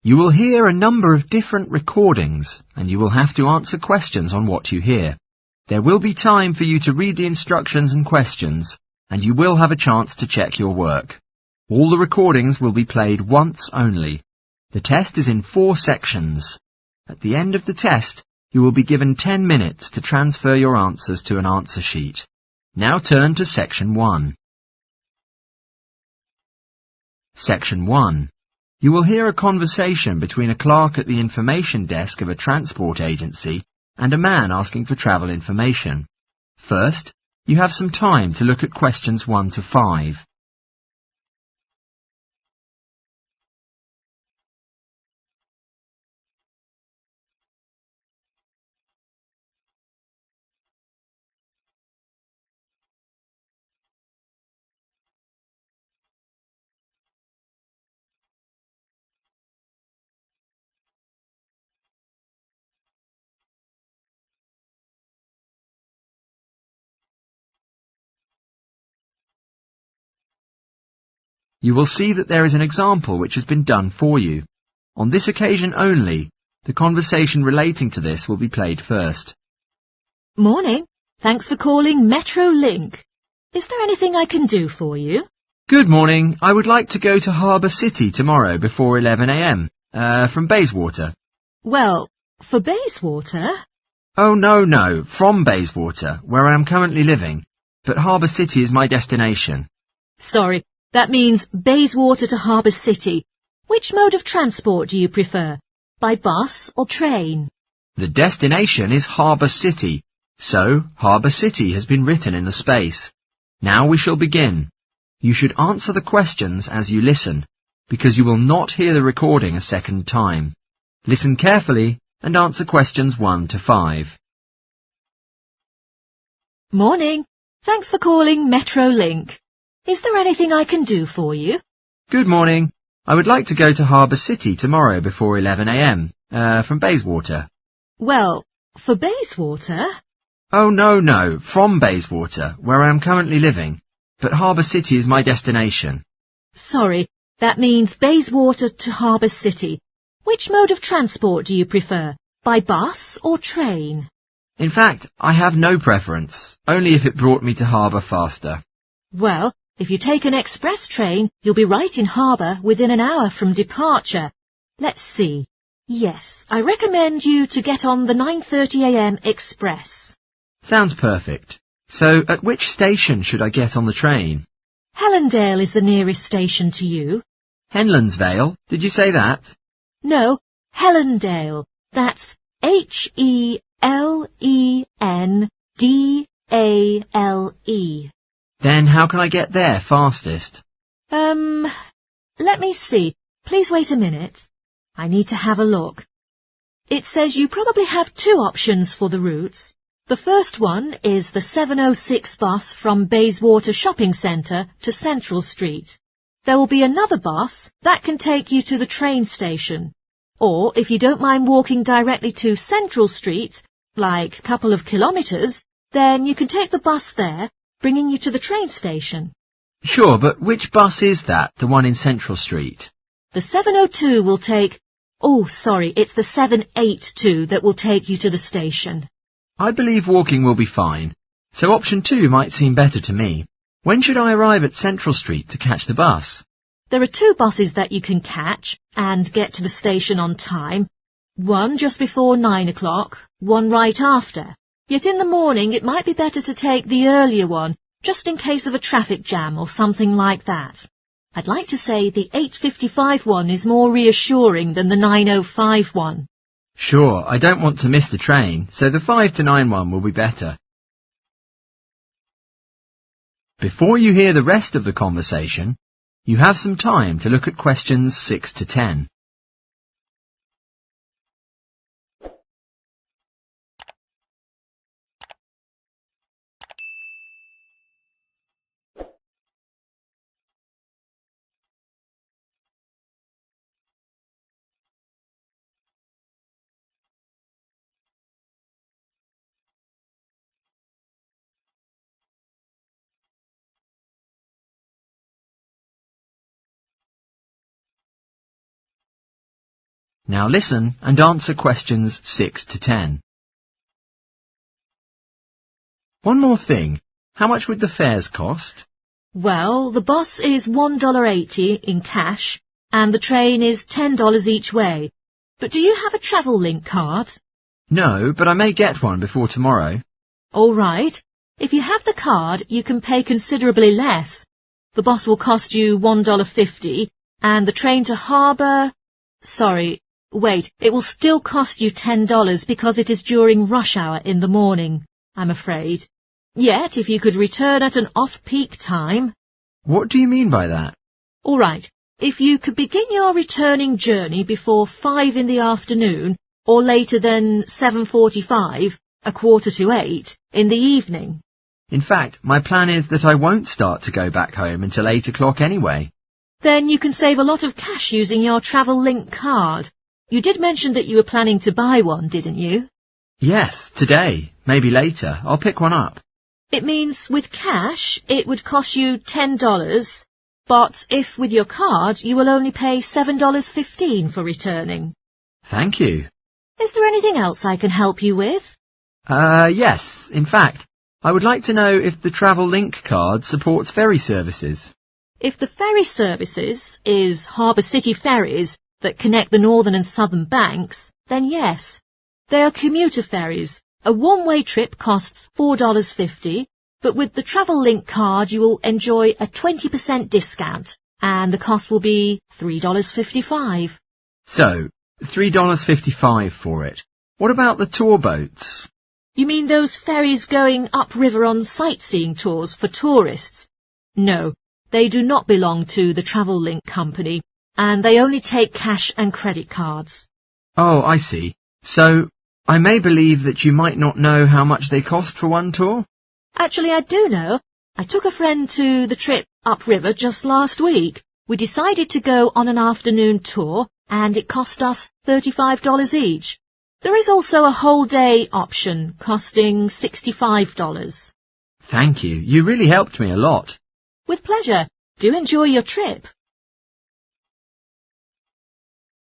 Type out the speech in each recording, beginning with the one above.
You will hear a number of different recordings, and you will have to answer questions on what you hear. There will be time for you to read the instructions and questions, and you will have a chance to check your work. All the recordings will be played once only. The test is in 4 sections. At the end of the test, you will be given 10 minutes to transfer your answers to an answer sheet. Now turn to Section 1. Section 1. You will hear a conversation between a clerk at the information desk of a transport agency and a man asking for travel information. First, you have some time to look at questions 1 to 5. You will see that there is an example which has been done for you. On this occasion only, the conversation relating to this will be played first. Morning. Thanks for calling Metro Link. Is there anything I can do for you? Good morning. I would like to go to Harbour City tomorrow before 11 a.m. From Bayswater. Well, for Bayswater? Oh, no, from Bayswater, where I am currently living. But Harbour City is my destination. Sorry, that means Bayswater to Harbour City. Which mode of transport do you prefer? By bus or train? The destination is Harbour City, so Harbour City has been written in the space. Now we shall begin. You should answer the questions as you listen, because you will not hear the recording a second time. Listen carefully and answer questions 1 to 5. Morning. Thanks for calling Metro Link. Is there anything I can do for you? Good morning. I would like to go to Harbour City tomorrow before 11 a.m. From Bayswater. Well, for Bayswater? Oh, no, from Bayswater, where I am currently living. But Harbour City is my destination. Sorry, that means Bayswater to Harbour City. Which mode of transport do you prefer? By bus or train? In fact, I have no preference, only if it brought me to Harbour faster. Well, if you take an express train, you'll be right in Harbour within an hour from departure. Let's see. Yes, I recommend you to get on the 9:30 a.m. express. Sounds perfect. So, at which station should I get on the train? Helendale is the nearest station to you. Henlonsvale? Did you say that? No, Helendale. That's Helendale. Then how can I get there fastest? Let me see. Please wait a minute. I need to have a look. It says you probably have 2 options for the routes. The first one is the 7:06 bus from Bayswater Shopping Centre to Central Street. There will be another bus that can take you to the train station. Or, if you don't mind walking directly to Central Street, like a couple of kilometres, then you can take the bus there, bringing you to the train station. Sure, but which bus is that, the one in Central Street? The 7:02 will take... Oh, sorry, it's the 7:82 that will take you to the station. I believe walking will be fine, so option 2 might seem better to me. When should I arrive at Central Street to catch the bus? There are 2 buses that you can catch and get to the station on time. One just before 9 o'clock, one right after. Yet in the morning it might be better to take the earlier one, just in case of a traffic jam or something like that. I'd like to say the 8:55 one is more reassuring than the 9:05 one. Sure, I don't want to miss the train, so the 5 to 9 one will be better. Before you hear the rest of the conversation, you have some time to look at questions 6 to 10. Now listen and answer questions 6 to 10. One more thing. How much would the fares cost? Well, the bus is $1.80 in cash, and the train is $10 each way. But do you have a travel link card? No, but I may get one before tomorrow. All right. If you have the card, you can pay considerably less. The bus will cost you $1.50, and the train to Harbour... Sorry, wait, it will still cost you $10 because it is during rush hour in the morning, I'm afraid. Yet, if you could return at an off-peak time... What do you mean by that? All right. If you could begin your returning journey before 5 in the afternoon, or later than 7:45, 7:45 in the evening. In fact, my plan is that I won't start to go back home until 8 o'clock anyway. Then you can save a lot of cash using your travel link card. You did mention that you were planning to buy one, didn't you? Yes, today. Maybe later. I'll pick one up. It means with cash, it would cost you $10, but if with your card, you will only pay $7.15 for returning. Thank you. Is there anything else I can help you with? Yes. In fact, I would like to know if the Travel Link card supports ferry services. If the ferry services is Harbour City ferries that connect the northern and southern banks, then yes. They are commuter ferries. A one-way trip costs $4.50, but with the Travel Link card you will enjoy a 20% discount, and the cost will be $3.55. So, $3.55 for it. What about the tour boats? You mean those ferries going upriver on sightseeing tours for tourists? No, they do not belong to the Travel Link company, and they only take cash and credit cards. Oh, I see. So, I may believe that you might not know how much they cost for one tour? Actually, I do know. I took a friend to the trip upriver just last week. We decided to go on an afternoon tour, and it cost us $35 each. There is also a whole day option, costing $65. Thank you. You really helped me a lot. With pleasure. Do enjoy your trip.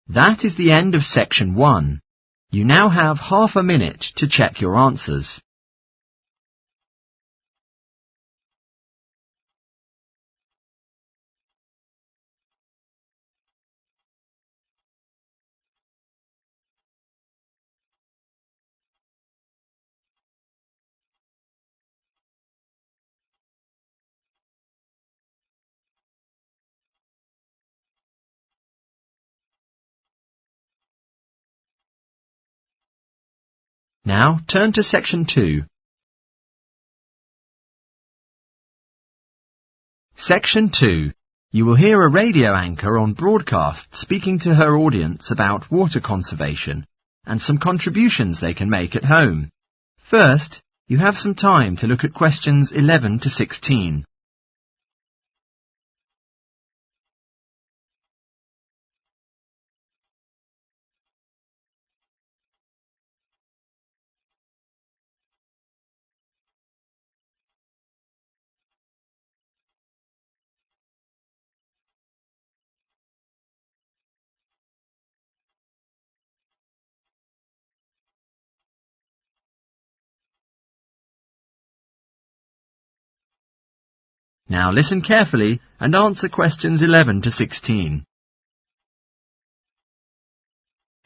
That is the end of section 1. You now have half a minute to check your answers. Now turn to section 2. Section 2. You will hear a radio anchor on broadcast speaking to her audience about water conservation and some contributions they can make at home. First, you have some time to look at questions 11 to 16. Now listen carefully and answer questions 11 to 16.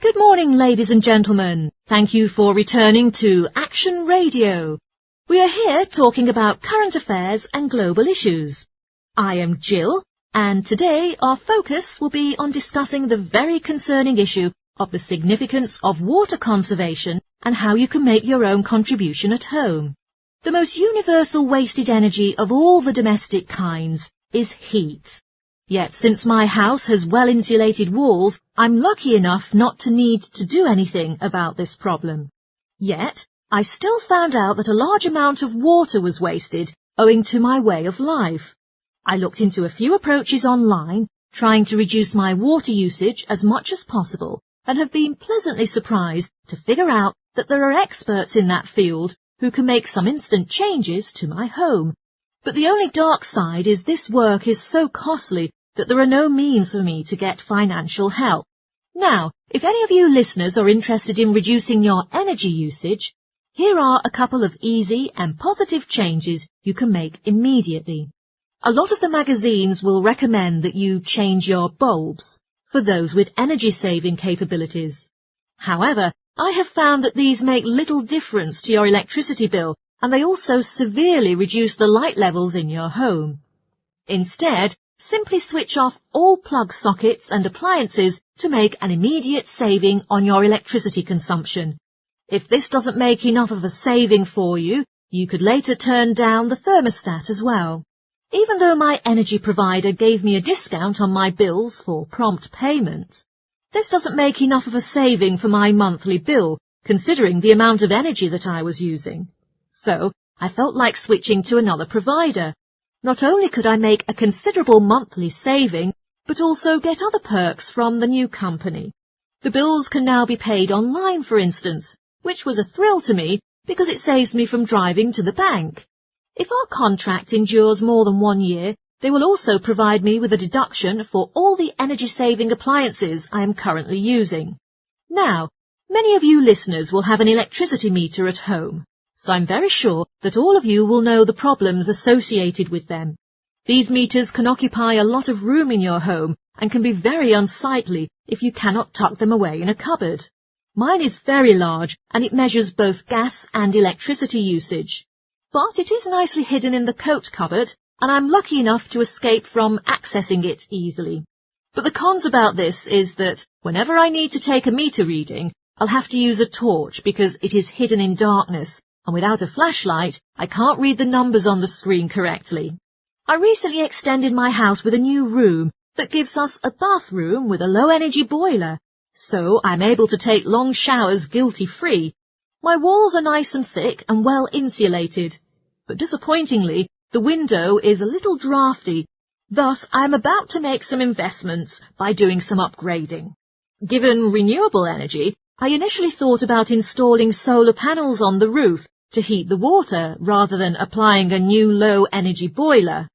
Good morning, ladies and gentlemen. Thank you for returning to Action Radio. We are here talking about current affairs and global issues. I am Jill, and today our focus will be on discussing the very concerning issue of the significance of water conservation and how you can make your own contribution at home. The most universal wasted energy of all the domestic kinds is heat. Yet since my house has well-insulated walls, I'm lucky enough not to need to do anything about this problem. Yet, I still found out that a large amount of water was wasted owing to my way of life. I looked into a few approaches online, trying to reduce my water usage as much as possible, and have been pleasantly surprised to figure out that there are experts in that field who can make some instant changes to my home. But the only dark side is this work is so costly that there are no means for me to get financial help. Now, if any of you listeners are interested in reducing your energy usage, here are a couple of easy and positive changes you can make immediately. A lot of the magazines will recommend that you change your bulbs for those with energy-saving capabilities. However, I have found that these make little difference to your electricity bill, and they also severely reduce the light levels in your home. Instead, simply switch off all plug sockets and appliances to make an immediate saving on your electricity consumption. If this doesn't make enough of a saving for you, you could later turn down the thermostat as well. Even though my energy provider gave me a discount on my bills for prompt payment, this doesn't make enough of a saving for my monthly bill, considering the amount of energy that I was using. So, I felt like switching to another provider. Not only could I make a considerable monthly saving, but also get other perks from the new company. The bills can now be paid online, for instance, which was a thrill to me because it saves me from driving to the bank. If our contract endures more than 1 year, they will also provide me with a deduction for all the energy-saving appliances I am currently using. Now, many of you listeners will have an electricity meter at home, so I'm very sure that all of you will know the problems associated with them. These meters can occupy a lot of room in your home and can be very unsightly if you cannot tuck them away in a cupboard. Mine is very large and it measures both gas and electricity usage. But it is nicely hidden in the coat cupboard, and I'm lucky enough to escape from accessing it easily. But the cons about this is that whenever I need to take a meter reading, I'll have to use a torch because it is hidden in darkness, and without a flashlight, I can't read the numbers on the screen correctly. I recently extended my house with a new room that gives us a bathroom with a low-energy boiler, so I'm able to take long showers guilty-free. My walls are nice and thick and well insulated, but disappointingly, the window is a little drafty. Thus, I am about to make some investments by doing some upgrading. Given renewable energy, I initially thought about installing solar panels on the roof to heat the water rather than applying a new low-energy boiler,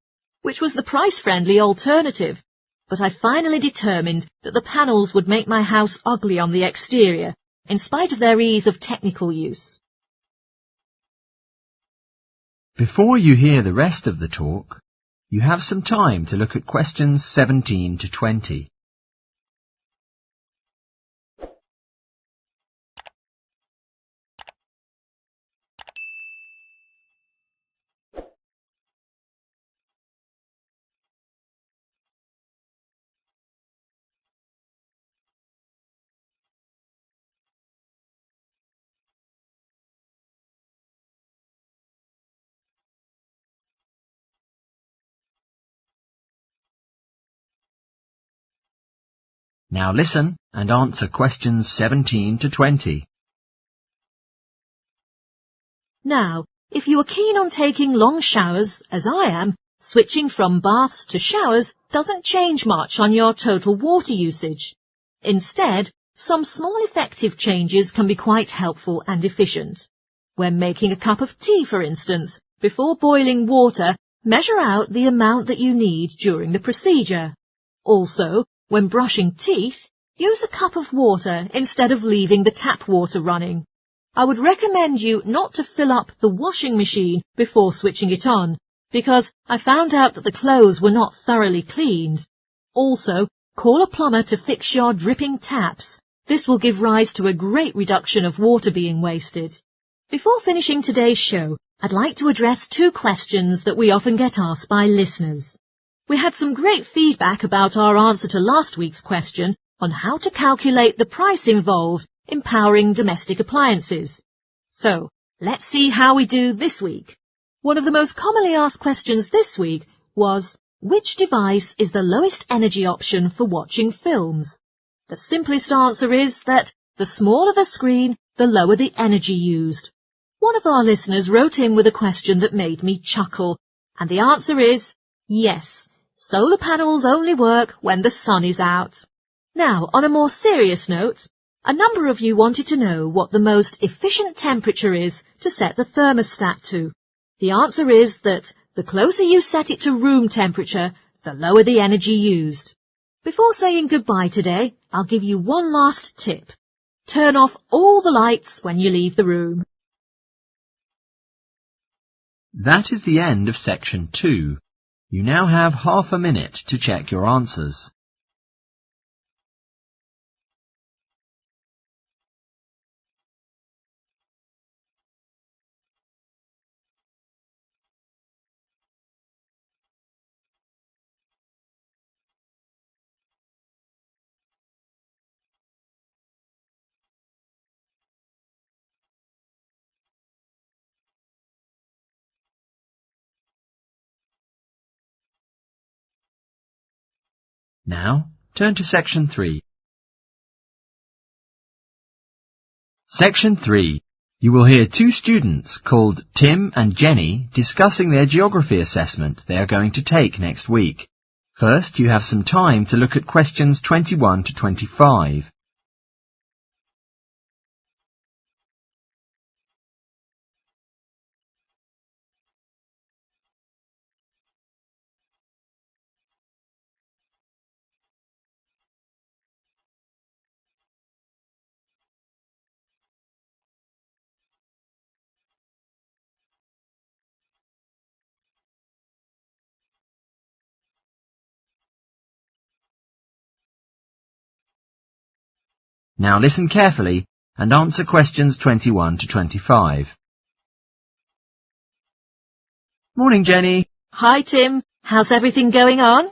which was the price-friendly alternative. But I finally determined that the panels would make my house ugly on the exterior, in spite of their ease of technical use. Before you hear the rest of the talk, you have some time to look at questions 17 to 20. Now listen and answer questions 17 to 20. Now, if you are keen on taking long showers, as I am, switching from baths to showers doesn't change much on your total water usage. Instead, some small effective changes can be quite helpful and efficient. When making a cup of tea, for instance, before boiling water, measure out the amount that you need during the procedure. Also, when brushing teeth, use a cup of water instead of leaving the tap water running. I would recommend you not to fill up the washing machine before switching it on, because I found out that the clothes were not thoroughly cleaned. Also, call a plumber to fix your dripping taps. This will give rise to a great reduction of water being wasted. Before finishing today's show, I'd like to address 2 questions that we often get asked by listeners. We had some great feedback about our answer to last week's question on how to calculate the price involved in powering domestic appliances. So, let's see how we do this week. One of the most commonly asked questions this week was, which device is the lowest energy option for watching films? The simplest answer is that the smaller the screen, the lower the energy used. One of our listeners wrote in with a question that made me chuckle, and the answer is yes. Solar panels only work when the sun is out. Now, on a more serious note, a number of you wanted to know what the most efficient temperature is to set the thermostat to. The answer is that the closer you set it to room temperature, the lower the energy used. Before saying goodbye today, I'll give you one last tip. Turn off all the lights when you leave the room. That is the end of section 2. You now have half a minute to check your answers. Now, turn to section 3. Section 3. You will hear two students called Tim and Jenny discussing their geography assessment they are going to take next week. First, you have some time to look at questions 21 to 25. Now listen carefully and answer questions 21 to 25. Morning, Jenny. Hi, Tim. How's everything going on?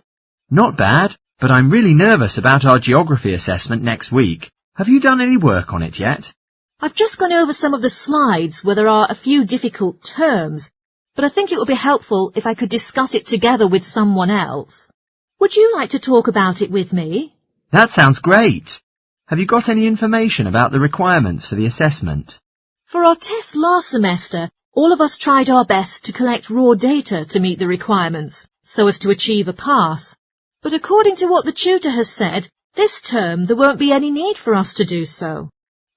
Not bad, but I'm really nervous about our geography assessment next week. Have you done any work on it yet? I've just gone over some of the slides where there are a few difficult terms, but I think it would be helpful if I could discuss it together with someone else. Would you like to talk about it with me? That sounds great. Have you got any information about the requirements for the assessment? For our test last semester, all of us tried our best to collect raw data to meet the requirements, so as to achieve a pass. But according to what the tutor has said, this term there won't be any need for us to do so.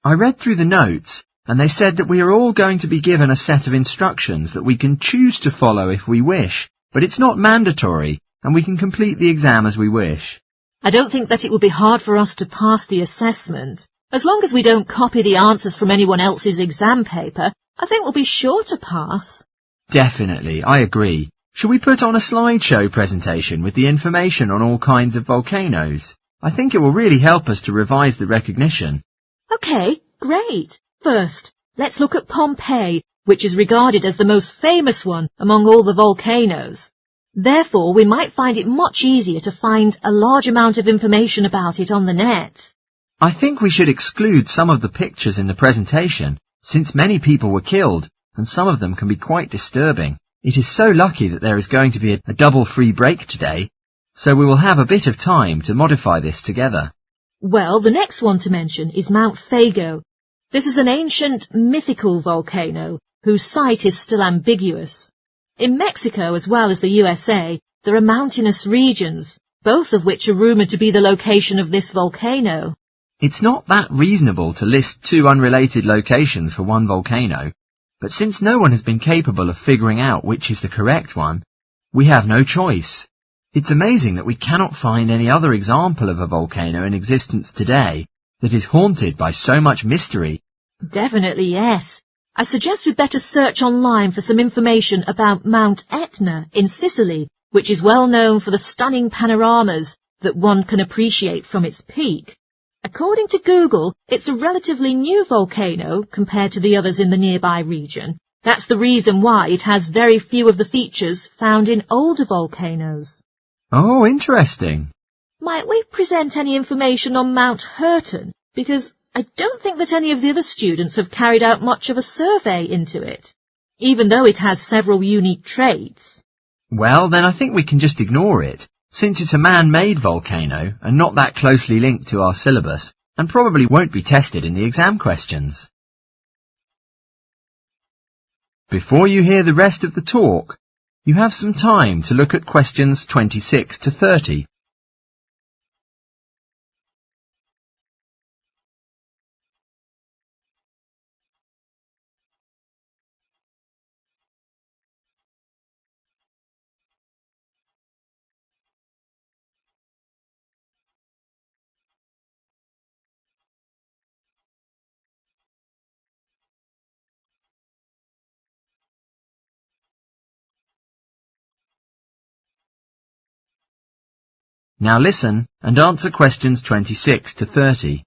I read through the notes, and they said that we are all going to be given a set of instructions that we can choose to follow if we wish, but it's not mandatory, and we can complete the exam as we wish. I don't think that it would be hard for us to pass the assessment. As long as we don't copy the answers from anyone else's exam paper, I think we'll be sure to pass. Definitely, I agree. Shall we put on a slideshow presentation with the information on all kinds of volcanoes? I think it will really help us to revise the recognition. OK, great. First, let's look at Pompeii, which is regarded as the most famous one among all the volcanoes. Therefore, we might find it much easier to find a large amount of information about it on the net. I think we should exclude some of the pictures in the presentation, since many people were killed, and some of them can be quite disturbing. It is so lucky that there is going to be a double free break today, so we will have a bit of time to modify this together. Well, the next one to mention is Mount Fago. This is an ancient, mythical volcano, whose site is still ambiguous. In Mexico, as well as the USA, there are mountainous regions, both of which are rumoured to be the location of this volcano. It's not that reasonable to list two unrelated locations for one volcano, but since no one has been capable of figuring out which is the correct one, we have no choice. It's amazing that we cannot find any other example of a volcano in existence today that is haunted by so much mystery. Definitely yes. I suggest we better search online for some information about Mount Etna in Sicily, which is well known for the stunning panoramas that one can appreciate from its peak. According to Google, it's a relatively new volcano compared to the others in the nearby region. That's the reason why it has very few of the features found in older volcanoes. Oh, interesting. Might we present any information on Mount Hurton? Because I don't think that any of the other students have carried out much of a survey into it, even though it has several unique traits. Well, then I think we can just ignore it, since it's a man-made volcano and not that closely linked to our syllabus, and probably won't be tested in the exam questions. Before you hear the rest of the talk, you have some time to look at questions 26 to 30. Now listen and answer questions 26 to 30.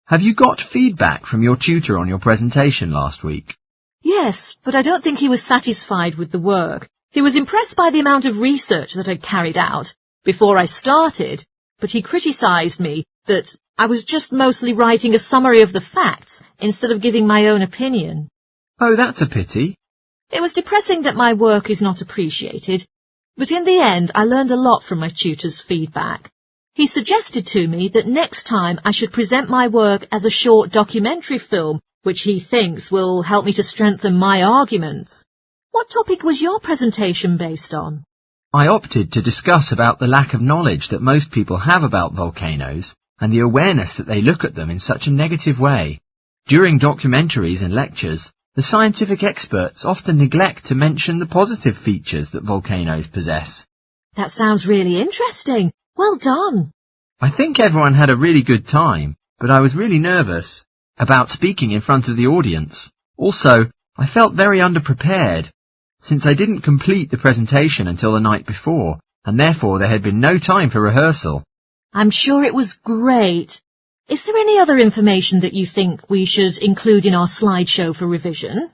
Have you got feedback from your tutor on your presentation last week? Yes, but I don't think he was satisfied with the work. He was impressed by the amount of research that I'd carried out before I started, but he criticised me that I was just mostly writing a summary of the facts instead of giving my own opinion. Oh, that's a pity. It was depressing that my work is not appreciated, but in the end I learned a lot from my tutor's feedback. He suggested to me that next time I should present my work as a short documentary film, which he thinks will help me to strengthen my arguments. What topic was your presentation based on? I opted to discuss about the lack of knowledge that most people have about volcanoes and the awareness that they look at them in such a negative way. During documentaries and lectures, the scientific experts often neglect to mention the positive features that volcanoes possess. That sounds really interesting. Well done. I think everyone had a really good time, but I was really nervous about speaking in front of the audience. Also, I felt very underprepared, since I didn't complete the presentation until the night before, and therefore there had been no time for rehearsal. I'm sure it was great. Is there any other information that you think we should include in our slideshow for revision?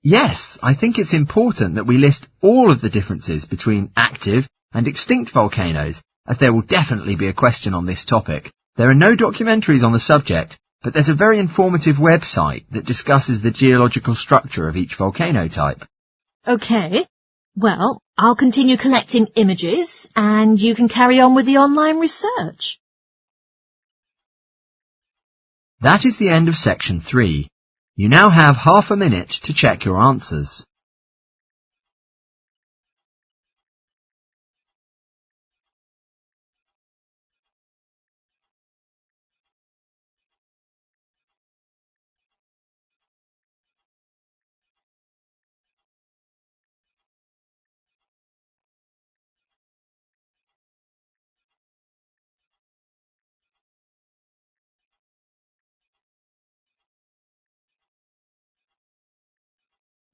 Yes, I think it's important that we list all of the differences between active and extinct volcanoes, as there will definitely be a question on this topic. There are no documentaries on the subject, but there's a very informative website that discusses the geological structure of each volcano type. OK. Well, I'll continue collecting images, and you can carry on with the online research. That is the end of section 3. You now have half a minute to check your answers.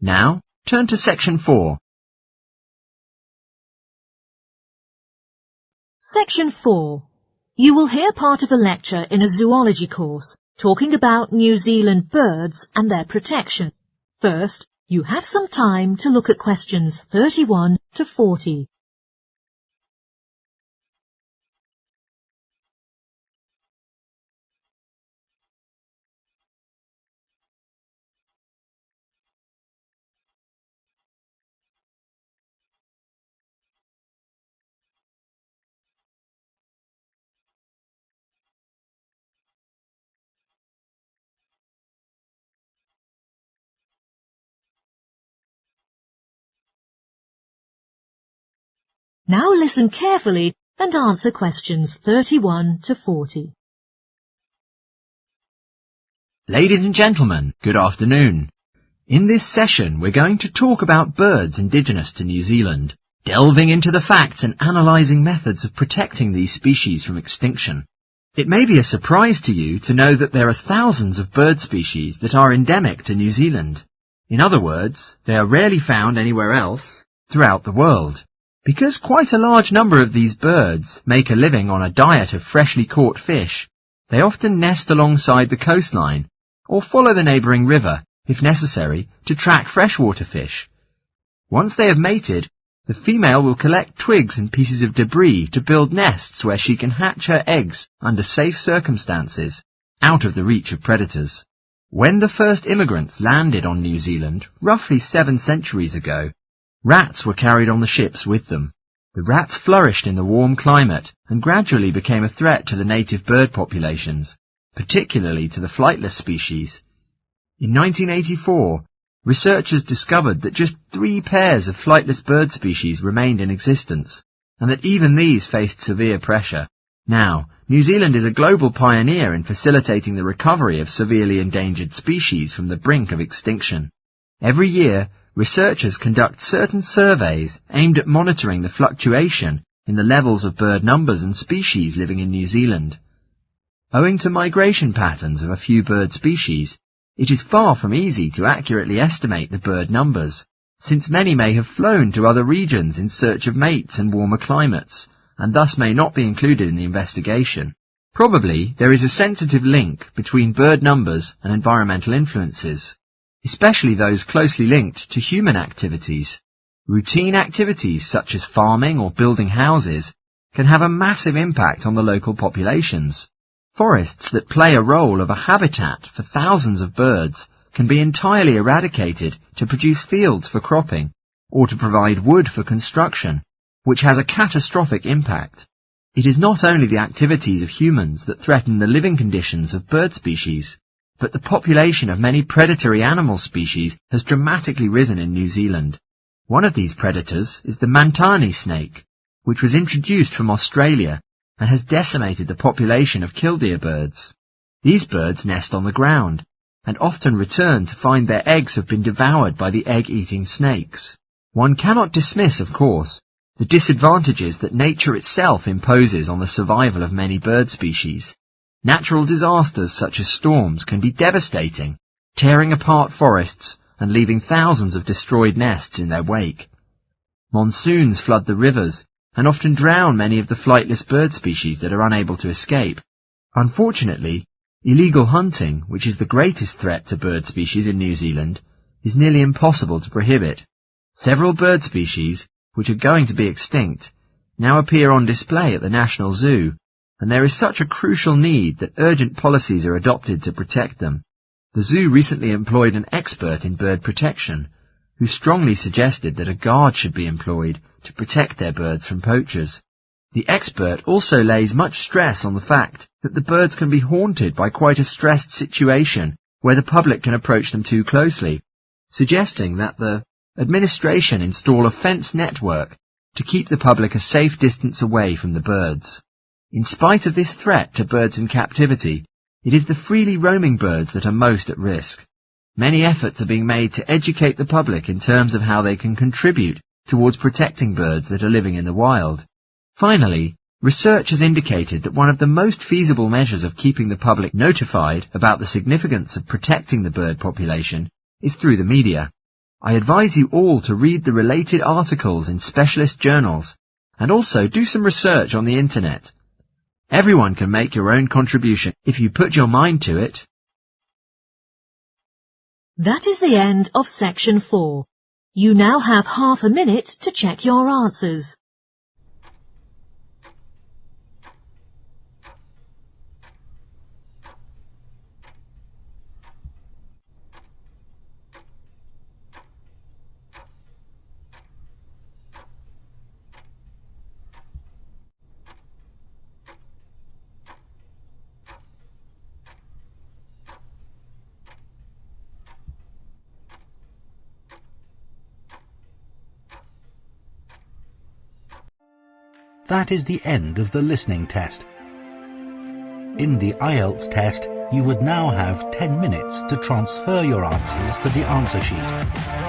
Now, turn to section 4. Section 4. You will hear part of a lecture in a zoology course talking about New Zealand birds and their protection. First, you have some time to look at questions 31 to 40. Now listen carefully and answer questions 31 to 40. Ladies and gentlemen, good afternoon. In this session, we're going to talk about birds indigenous to New Zealand, delving into the facts and analysing methods of protecting these species from extinction. It may be a surprise to you to know that there are thousands of bird species that are endemic to New Zealand. In other words, they are rarely found anywhere else throughout the world. Because quite a large number of these birds make a living on a diet of freshly caught fish, they often nest alongside the coastline or follow the neighbouring river, if necessary, to track freshwater fish. Once they have mated, the female will collect twigs and pieces of debris to build nests where she can hatch her eggs under safe circumstances, out of the reach of predators. When the first immigrants landed on New Zealand, roughly 7 centuries ago, rats were carried on the ships with them. The rats flourished in the warm climate and gradually became a threat to the native bird populations, particularly to the flightless species. In 1984, researchers discovered that just 3 pairs of flightless bird species remained in existence, and that even these faced severe pressure. Now, New Zealand is a global pioneer in facilitating the recovery of severely endangered species from the brink of extinction. Every year, researchers conduct certain surveys aimed at monitoring the fluctuation in the levels of bird numbers and species living in New Zealand. Owing to migration patterns of a few bird species, it is far from easy to accurately estimate the bird numbers, since many may have flown to other regions in search of mates and warmer climates, and thus may not be included in the investigation. Probably there is a sensitive link between bird numbers and environmental influences, especially those closely linked to human activities. Routine activities such as farming or building houses can have a massive impact on the local populations. Forests that play a role of a habitat for thousands of birds can be entirely eradicated to produce fields for cropping or to provide wood for construction, which has a catastrophic impact. It is not only the activities of humans that threaten the living conditions of bird species, but the population of many predatory animal species has dramatically risen in New Zealand. One of these predators is the Mantani snake, which was introduced from Australia and has decimated the population of killdeer birds. These birds nest on the ground and often return to find their eggs have been devoured by the egg-eating snakes. One cannot dismiss, of course, the disadvantages that nature itself imposes on the survival of many bird species. Natural disasters such as storms can be devastating, tearing apart forests and leaving thousands of destroyed nests in their wake. Monsoons flood the rivers and often drown many of the flightless bird species that are unable to escape. Unfortunately, illegal hunting, which is the greatest threat to bird species in New Zealand, is nearly impossible to prohibit. Several bird species, which are going to be extinct, now appear on display at the National Zoo, and there is such a crucial need that urgent policies are adopted to protect them. The zoo recently employed an expert in bird protection, who strongly suggested that a guard should be employed to protect their birds from poachers. The expert also lays much stress on the fact that the birds can be haunted by quite a stressed situation where the public can approach them too closely, suggesting that the administration install a fence network to keep the public a safe distance away from the birds. In spite of this threat to birds in captivity, it is the freely roaming birds that are most at risk. Many efforts are being made to educate the public in terms of how they can contribute towards protecting birds that are living in the wild. Finally, research has indicated that one of the most feasible measures of keeping the public notified about the significance of protecting the bird population is through the media. I advise you all to read the related articles in specialist journals and also do some research on the internet. Everyone can make your own contribution if you put your mind to it. That is the end of section 4. You now have half a minute to check your answers. That is the end of the listening test. In the IELTS test, you would now have 10 minutes to transfer your answers to the answer sheet.